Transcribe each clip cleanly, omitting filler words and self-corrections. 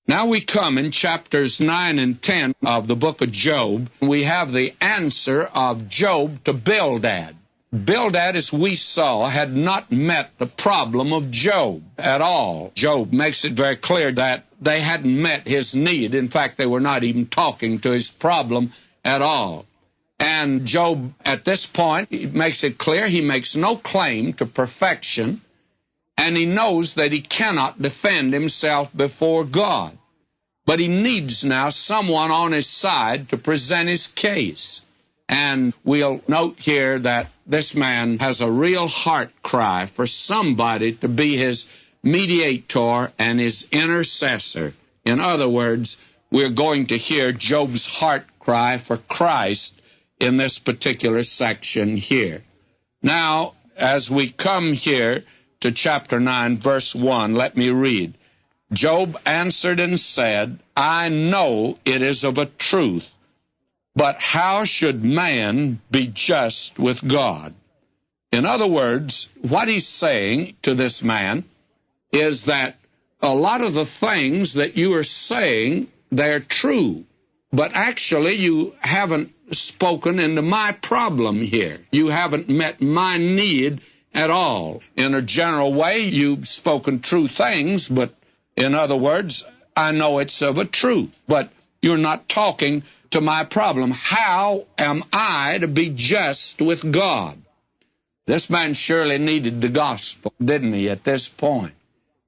Now we come in chapters 9 and 10 of the book of Job. We have the answer of Job to Bildad. Bildad, as we saw, had not met the problem of Job at all. Job makes it very clear that they hadn't met his need. In fact, they were not even talking to his problem at all. And Job, at this point, he makes it clear he makes no claim to perfection, and he knows that he cannot defend himself before God. But he needs now someone on his side to present his case. And we'll note here that this man has a real heart cry for somebody to be his mediator and his intercessor. In other words, we're going to hear Job's heart cry for Christ in this particular section here. Now, as we come here to chapter 9, verse 1, let me read. Job answered and said, I know it is of a truth, but how should man be just with God? In other words, what he's saying to this man is that a lot of the things that you are saying, they're true, but actually you haven't spoken into my problem here. You haven't met my need at all. In a general way, you've spoken true things, but in other words, I know it's of a truth, but you're not talking to my problem. How am I to be just with God? This man surely needed the gospel, didn't he, at this point?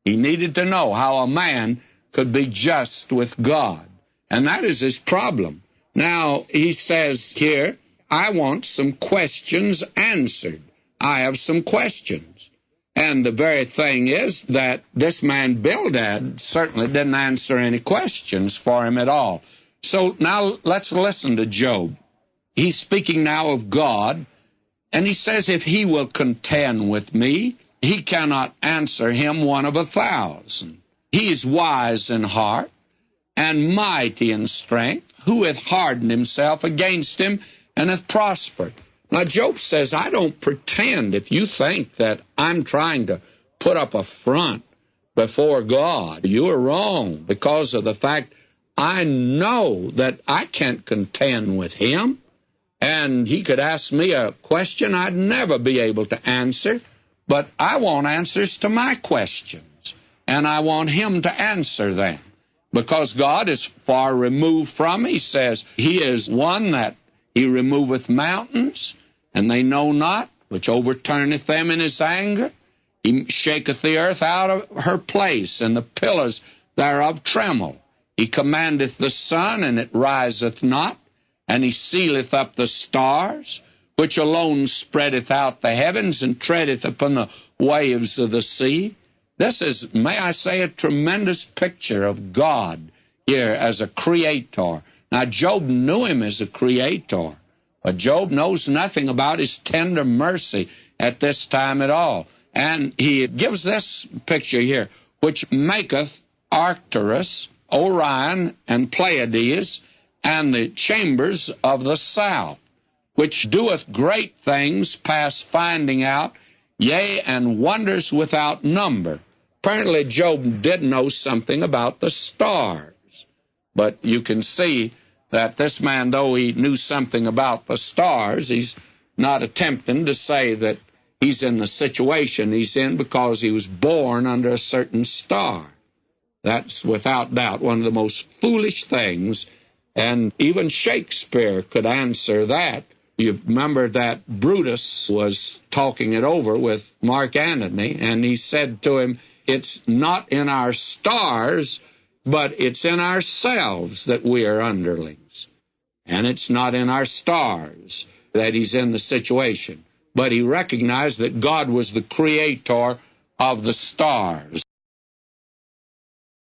He needed to know how a man could be just with God, and that is his problem. Now, he says here, I want some questions answered. I have some questions. And the very thing is that this man Bildad certainly didn't answer any questions for him at all. So now let's listen to Job. He's speaking now of God, and he says if he will contend with me, he cannot answer him one of 1,000. He is wise in heart and mighty in strength, who hath hardened himself against him and hath prospered. Now, Job says, I don't pretend. If you think that I'm trying to put up a front before God, you are wrong, because of the fact I know that I can't contend with him, and he could ask me a question I'd never be able to answer, but I want answers to my questions, and I want him to answer them, because God is far removed from me. He says he is one that he removeth mountains, and they know not, which overturneth them in his anger. He shaketh the earth out of her place, and the pillars thereof tremble. He commandeth the sun, and it riseth not, and he sealeth up the stars, which alone spreadeth out the heavens, and treadeth upon the waves of the sea. This is, may I say, a tremendous picture of God here as a creator. Now, Job knew him as a creator, but Job knows nothing about his tender mercy at this time at all. And he gives this picture here, which maketh Arcturus, Orion, and Pleiades, and the chambers of the south, which doeth great things past finding out, yea, and wonders without number. Apparently, Job did know something about the stars, but you can see that this man, though he knew something about the stars, he's not attempting to say that he's in the situation he's in because he was born under a certain star. That's without doubt one of the most foolish things, and even Shakespeare could answer that. You remember that Brutus was talking it over with Mark Antony, and he said to him, it's not in our stars, but it's in ourselves that we are underlings. And it's not in our stars that he's in the situation. But he recognized that God was the creator of the stars.